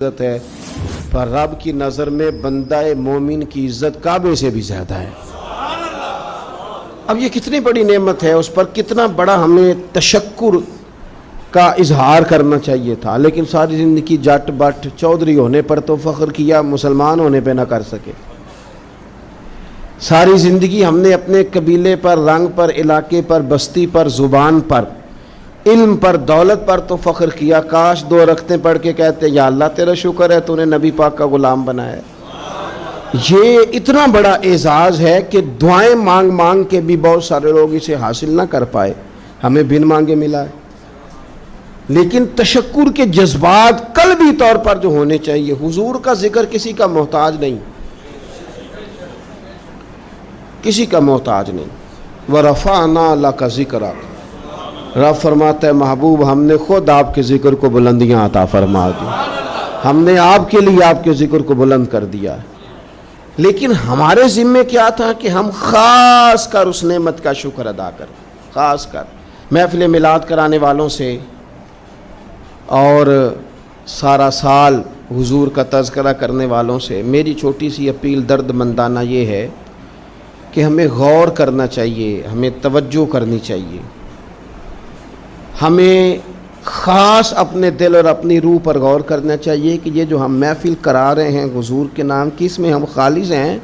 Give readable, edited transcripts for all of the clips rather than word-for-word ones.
عزت ہے، پر رب کی نظر میں بندہ مومن کی عزت کعبے سے بھی زیادہ ہے۔ اب یہ کتنی بڑی نعمت ہے، اس پر کتنا بڑا ہمیں تشکر کا اظہار کرنا چاہیے تھا، لیکن ساری زندگی جٹ بٹ چودھری ہونے پر تو فخر کیا، مسلمان ہونے پہ نہ کر سکے۔ ساری زندگی ہم نے اپنے قبیلے پر، رنگ پر، علاقے پر، بستی پر، زبان پر، علم پر، دولت پر تو فخر کیا، کاش دو رکعتیں پڑھ کے کہتے یا اللہ تیرا شکر ہے تو نے نبی پاک کا غلام بنایا ہے۔ یہ اتنا بڑا اعزاز ہے کہ دعائیں مانگ مانگ کے بھی بہت سارے لوگ اسے حاصل نہ کر پائے، ہمیں بن مانگے ملا ہے۔ لیکن تشکر کے جذبات قلبی طور پر جو ہونے چاہیے، حضور کا ذکر کسی کا محتاج نہیں، کسی کا محتاج نہیں۔ وَرَفَعْنَا لَكَ ذِكْرَكَ، رب فرماتا ہے محبوب ہم نے خود آپ کے ذکر کو بلندیاں عطا فرما دی، ہم نے آپ کے لیے آپ کے ذکر کو بلند کر دیا ہے۔ لیکن ہمارے ذمے کیا تھا کہ ہم خاص کر اس نعمت کا شکر ادا کریں، خاص کر محفل میلاد کرانے والوں سے اور سارا سال حضور کا تذکرہ کرنے والوں سے میری چھوٹی سی اپیل درد مندانہ یہ ہے کہ ہمیں غور کرنا چاہیے، ہمیں توجہ کرنی چاہیے، ہمیں خاص اپنے دل اور اپنی روح پر غور کرنا چاہیے کہ یہ جو ہم محفل کرا رہے ہیں حضور کے نام کی، اس میں ہم خالص ہیں،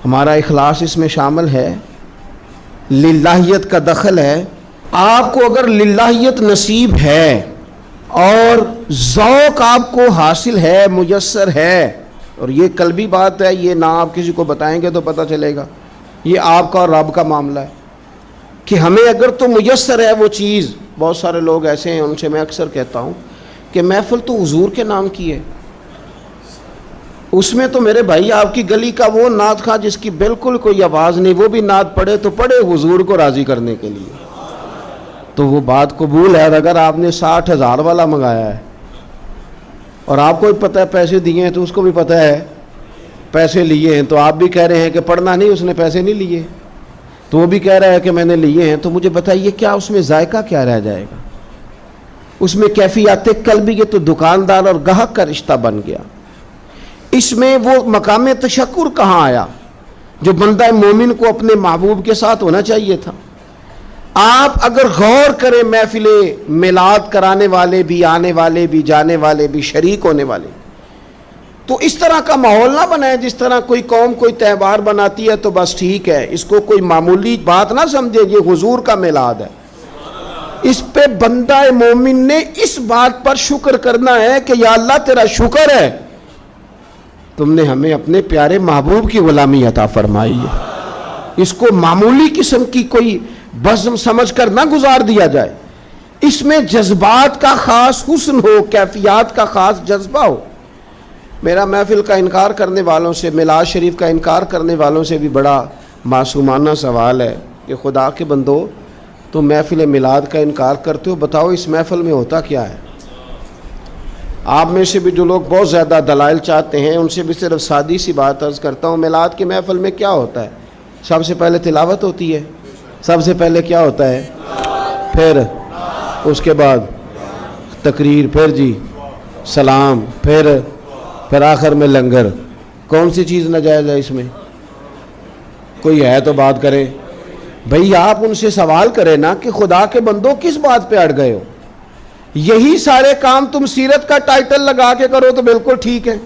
ہمارا اخلاص اس میں شامل ہے، للہیت کا دخل ہے۔ آپ کو اگر للہیت نصیب ہے اور ذوق آپ کو حاصل ہے، میسر ہے، اور یہ قلبی بات ہے، یہ نہ آپ کسی کو بتائیں گے تو پتہ چلے گا، یہ آپ کا اور رب کا معاملہ ہے کہ ہمیں اگر تو میسر ہے وہ چیز۔ بہت سارے لوگ ایسے ہیں، ان سے میں اکثر کہتا ہوں کہ محفل تو حضور کے نام کی ہے، اس میں تو میرے بھائی آپ کی گلی کا وہ نعت خواں جس کی بالکل کوئی آواز نہیں، وہ بھی نعت پڑھے تو پڑھے حضور کو راضی کرنے کے لیے، تو وہ بات قبول ہے۔ اگر آپ نے 60,000 والا منگایا ہے اور آپ کو بھی پتہ ہے پیسے دیے ہیں، تو اس کو بھی پتہ ہے پیسے لیے ہیں، تو آپ بھی کہہ رہے ہیں کہ پڑھنا نہیں، اس نے پیسے نہیں لیے، تو وہ بھی کہہ رہا ہے کہ میں نے لیے ہیں، تو مجھے بتائیے کیا اس میں ذائقہ کیا رہ جائے گا؟ اس میں کیفیات قلبی کے تو دکاندار اور گاہک کا رشتہ بن گیا، اس میں وہ مقام تشکر کہاں آیا جو بندہ مومن کو اپنے محبوب کے ساتھ ہونا چاہیے تھا؟ آپ اگر غور کریں، محفل میلاد کرانے والے بھی، آنے والے بھی، جانے والے بھی، شریک ہونے والے، تو اس طرح کا ماحول نہ بنائے جس طرح کوئی قوم کوئی تہوار بناتی ہے تو بس ٹھیک ہے، اس کو کوئی معمولی بات نہ سمجھے، یہ حضور کا میلاد ہے۔ اس پہ بندہ مومن نے اس بات پر شکر کرنا ہے کہ یا اللہ تیرا شکر ہے تم نے ہمیں اپنے پیارے محبوب کی غلامی عطا فرمائی ہے۔ اس کو معمولی قسم کی کوئی بزم سمجھ کر نہ گزار دیا جائے، اس میں جذبات کا خاص حسن ہو، کیفیات کا خاص جذبہ ہو۔ میرا محفل کا انکار کرنے والوں سے، میلاد شریف کا انکار کرنے والوں سے بھی بڑا معصومانہ سوال ہے کہ خدا کے بندو تم محفل میلاد کا انکار کرتے ہو، بتاؤ اس محفل میں ہوتا کیا ہے؟ آپ میں سے بھی جو لوگ بہت زیادہ دلائل چاہتے ہیں، ان سے بھی صرف سادی سی بات عرض کرتا ہوں، میلاد کے محفل میں کیا ہوتا ہے؟ سب سے پہلے تلاوت ہوتی ہے، سب سے پہلے کیا ہوتا ہے؟ پھر اس کے بعد تقریر، پھر جی سلام، پھر آخر میں لنگر۔ کون سی چیز ناجائز ہے اس میں؟ کوئی ہے تو بات کرے بھئی، آپ ان سے سوال کریں نا کہ خدا کے بندوں کس بات پہ اڑ گئے ہو؟ یہی سارے کام تم سیرت کا ٹائٹل لگا کے کرو تو بالکل ٹھیک ہے،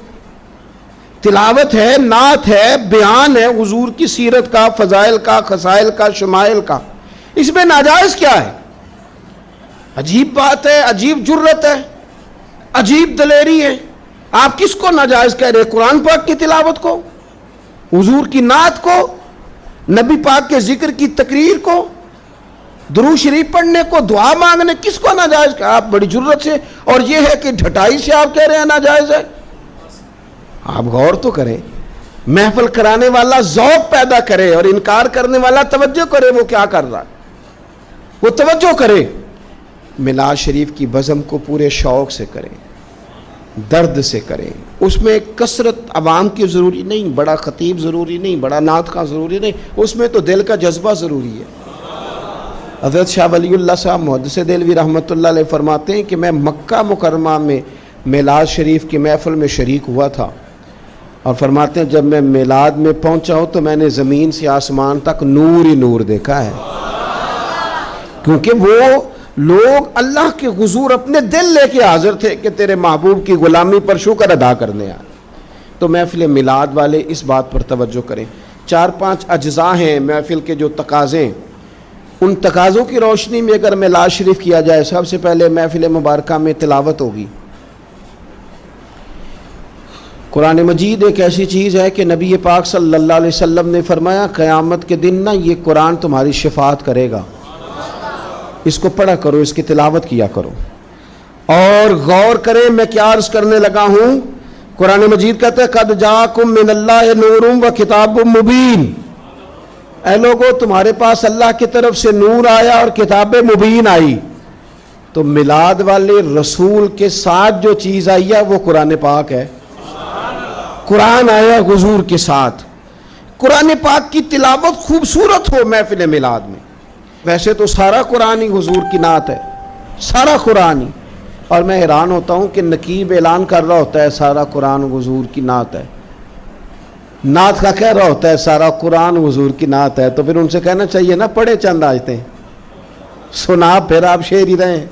تلاوت ہے، نعت ہے، بیان ہے حضور کی سیرت کا، فضائل کا، خصائل کا، شمائل کا، اس میں ناجائز کیا ہے؟ عجیب بات ہے، عجیب جرت ہے، عجیب دلیری ہے۔ آپ کس کو ناجائز کہہ رہے؟ قرآن پاک کی تلاوت کو، حضور کی نعت کو، نبی پاک کے ذکر کی تقریر کو، درود شریف پڑھنے کو، دعا مانگنے، کس کو ناجائز کہا؟ آپ بڑی جرت سے، اور یہ ہے کہ ڈھٹائی سے آپ کہہ رہے ہیں ناجائز ہے۔ آپ غور تو کریں، محفل کرانے والا ذوق پیدا کرے اور انکار کرنے والا توجہ کرے وہ کیا کر رہا ہے، وہ توجہ کرے۔ میلاد شریف کی بزم کو پورے شوق سے کریں، درد سے کریں، اس میں کثرت عوام کی ضروری نہیں، بڑا خطیب ضروری نہیں، بڑا نعت خواں ضروری نہیں، اس میں تو دل کا جذبہ ضروری ہے۔ حضرت شاہ ولی اللہ صاحب محدث دہلوی رحمۃ اللہ علیہ فرماتے ہیں کہ میں مکہ مکرمہ میں میلاد شریف کی محفل میں شریک ہوا تھا، اور فرماتے ہیں جب میں میلاد میں پہنچا ہوں تو میں نے زمین سے آسمان تک نور ہی نور دیکھا ہے، کیونکہ وہ لوگ اللہ کے حضور اپنے دل لے کے حاضر تھے کہ تیرے محبوب کی غلامی پر شکر ادا کرنے آئے۔ تو محفل میلاد والے اس بات پر توجہ کریں۔ 4-5 اجزاء ہیں محفل کے جو تقاضے، ان تقاضوں کی روشنی میں اگر میلاد شریف کیا جائے، سب سے پہلے محفل مبارکہ میں تلاوت ہوگی۔ قرآن مجید ایک ایسی چیز ہے کہ نبی پاک صلی اللہ علیہ وسلم نے فرمایا قیامت کے دن نا یہ قرآن تمہاری شفاعت کرے گا، اس کو پڑھا کرو، اس کی تلاوت کیا کرو۔ اور غور کریں میں کیا عرض کرنے لگا ہوں۔ قرآن مجید کہتا ہے قد جاءکم من اللہ نور و کتاب مبین، اے لوگو تمہارے پاس اللہ کی طرف سے نور آیا اور کتاب مبین آئی۔ تو میلاد والے رسول کے ساتھ جو چیز آئی ہے وہ قرآن پاک ہے، قرآن آیا حضور کے ساتھ۔ قرآن پاک کی تلاوت خوبصورت ہو محفل میلاد میں۔ ویسے تو سارا قرآن ہی حضور کی نعت ہے، سارا قرآن ہی، اور میں حیران ہوتا ہوں کہ نقیب اعلان کر رہا ہوتا ہے سارا قرآن حضور کی نعت ہے، نعت کا کہہ رہا ہوتا ہے سارا قرآن حضور کی نعت ہے، تو پھر ان سے کہنا چاہیے نا پڑھے چند آیتیں، سنا پھر آپ شعر ہی رہیں،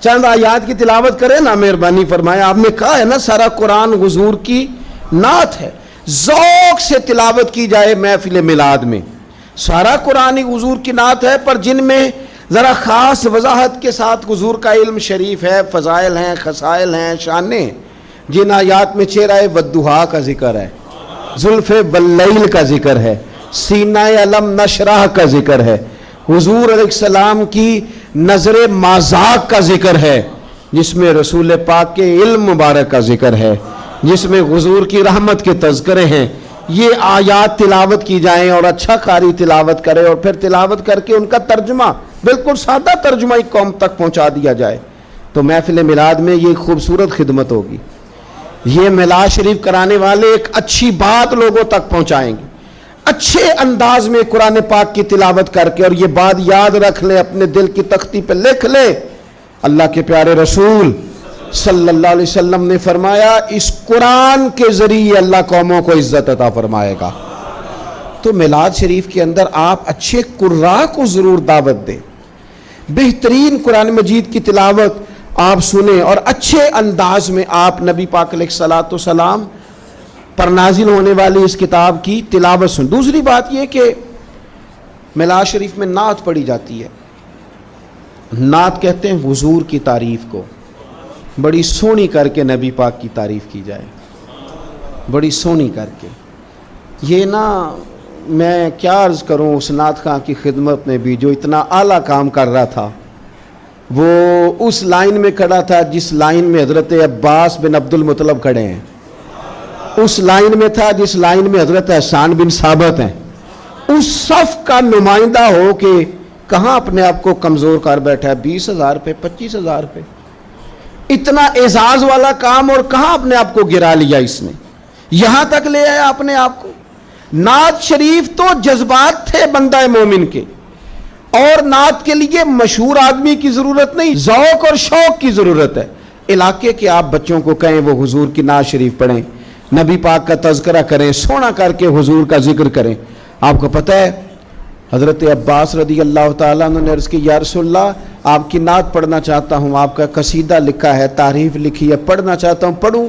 چند آیات کی تلاوت کریں نا، مہربانی فرمائے۔ آپ نے کہا ہے نا سارا قرآن حضور کی نعت ہے، ذوق سے تلاوت کی جائے محفل میلاد میں۔ سارا قرآن حضور کی نعت ہے، پر جن میں ذرا خاص وضاحت کے ساتھ حضور کا علم شریف ہے، فضائل ہیں، خصائل ہیں، شانیں، جن آیات میں چہرہ والضحیٰ کا ذکر ہے، زلف واللیل کا ذکر ہے، سینہ علم نشرح کا ذکر ہے، حضور علیہ السلام کی نظر مازاق کا ذکر ہے، جس میں رسول پاک کے علم مبارک کا ذکر ہے، جس میں حضور کی رحمت کے تذکرے ہیں، یہ آیات تلاوت کی جائیں اور اچھا قاری تلاوت کرے، اور پھر تلاوت کر کے ان کا ترجمہ بالکل سادہ ترجمہ ایک قوم تک پہنچا دیا جائے، تو محفل میلاد میں یہ خوبصورت خدمت ہوگی۔ یہ میلاد شریف کرانے والے ایک اچھی بات لوگوں تک پہنچائیں گے، اچھے انداز میں قرآن پاک کی تلاوت کر کے، اور یہ بات یاد رکھ لیں، اپنے دل کی تختی پہ لکھ لیں، اللہ کے پیارے رسول صلی اللہ علیہ وسلم نے فرمایا اس قرآن کے ذریعے اللہ قوموں کو عزت عطا فرمائے گا۔ تو میلاد شریف کے اندر آپ اچھے قراء کو ضرور دعوت دیں، بہترین قرآن مجید کی تلاوت آپ سنیں، اور اچھے انداز میں آپ نبی پاک علیہ الصلاۃ والسلام پر نازل ہونے والی اس کتاب کی تلاوت سنیں۔ دوسری بات یہ کہ میلاد شریف میں نعت پڑھی جاتی ہے، نعت کہتے ہیں حضور کی تعریف کو، بڑی سونی کر کے نبی پاک کی تعریف کی جائے، بڑی سونی کر کے۔ یہ نا میں کیا عرض کروں اس نعت خواں کی خدمت میں بھی جو اتنا اعلیٰ کام کر رہا تھا، وہ اس لائن میں کھڑا تھا جس لائن میں حضرت عباس بن عبد المطلب کھڑے ہیں، اس لائن میں تھا جس لائن میں حضرت حسان بن ثابت ہیں، اس صف کا نمائندہ ہو کے کہاں اپنے آپ کو کمزور کر بیٹھا ہے، 20,000 پہ 25,000 پہ، اتنا اعزاز والا کام، اور کہاں اپنے آپ کو گرا لیا اس نے، یہاں تک لے آیا اپنے آپ کو۔ نعت شریف تو جذبات تھے بندہ مومن کے، اور نعت کے لیے مشہور آدمی کی ضرورت نہیں، ذوق اور شوق کی ضرورت ہے۔ علاقے کے آپ بچوں کو کہیں وہ حضور کی نعت شریف پڑھیں، نبی پاک کا تذکرہ کریں، سونا کر کے حضور کا ذکر کریں۔ آپ کو پتہ ہے حضرت عباس رضی اللہ تعالیٰ عنہ نے عرض کی یا رسول اللہ آپ کی نعت پڑھنا چاہتا ہوں، آپ کا قصیدہ لکھا ہے، تعریف لکھی ہے، پڑھنا چاہتا ہوں، پڑھوں؟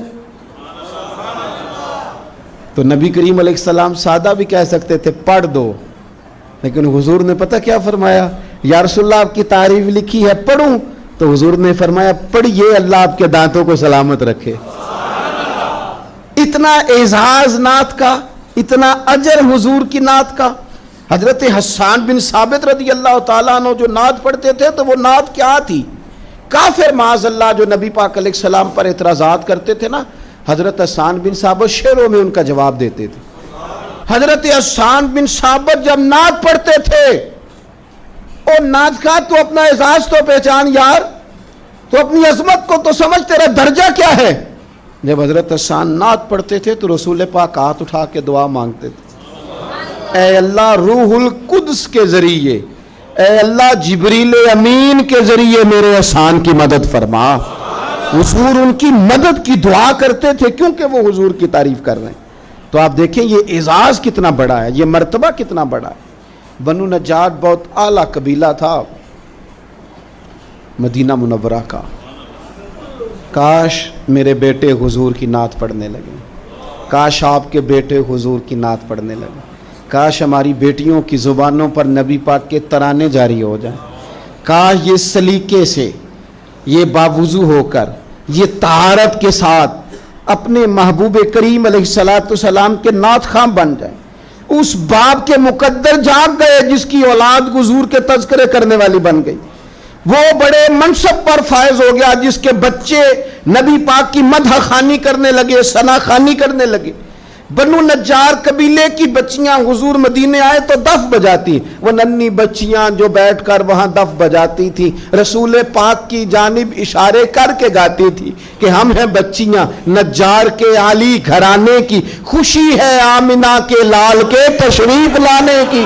تو نبی کریم علیہ السلام سادہ بھی کہہ سکتے تھے پڑھ دو، لیکن حضور نے پتہ کیا فرمایا، یا رسول اللہ آپ کی تعریف لکھی ہے، پڑھوں؟ تو حضور نے فرمایا پڑھیے، اللہ آپ کے دانتوں کو سلامت رکھے۔ اتنا اعزاز نعت کا، اتنا اجر حضور کی نعت کا۔ حضرت حسان بن ثابت رضی اللہ تعالیٰ عنہ جو نعت پڑھتے تھے تو وہ نعت کیا تھی؟ کافر معاذ اللہ جو نبی پاک علیہ السلام پر اعتراضات کرتے تھے نا، حضرت حسان بن ثابت شعروں میں ان کا جواب دیتے تھے۔ حضرت حسان بن ثابت جب نعت پڑھتے تھے، او نعت کا تو اپنا اعزاز تو پہچان یار، تو اپنی عظمت کو تو سمجھ، تیرا درجہ کیا ہے۔ جب حضرت حسان نعت پڑھتے تھے تو رسول پاک ہاتھ اٹھا کے دعا مانگتے تھے، اے اللہ روح القدس کے ذریعے، اے اللہ جبریل امین کے ذریعے میرے حسان کی مدد فرما۔ حضور ان کی مدد کی دعا کرتے تھے کیونکہ وہ حضور کی تعریف کر رہے ہیں. تو آپ دیکھیں یہ اعزاز کتنا بڑا ہے, یہ مرتبہ کتنا بڑا ہے. بنو نجار بہت اعلیٰ قبیلہ تھا مدینہ منورہ کا. کاش میرے بیٹے حضور کی نعت پڑھنے لگے, کاش آپ کے بیٹے حضور کی نعت پڑھنے لگے, کاش ہماری بیٹیوں کی زبانوں پر نبی پاک کے ترانے جاری ہو جائیں, کاش یہ سلیقے سے, یہ باوضو ہو کر, یہ طہارت کے ساتھ اپنے محبوب کریم علیہ السلام کے نعت خواں بن جائیں. اس باپ کے مقدر جاگ گئے جس کی اولاد حضور کے تذکرے کرنے والی بن گئی. وہ بڑے منصب پر فائز ہو گیا جس کے بچے نبی پاک کی مدح خوانی کرنے لگے, ثنا خوانی کرنے لگے. بنو نجار قبیلے کی بچیاں حضور مدینے آئے تو دف بجاتی, وہ ننھی بچیاں جو بیٹھ کر وہاں دف بجاتی تھی رسول پاک کی جانب اشارے کر کے گاتی تھی کہ ہم ہیں بچیاں نجار کے عالی گھرانے کی, خوشی ہے آمنہ کے لال کے تشریف لانے کی.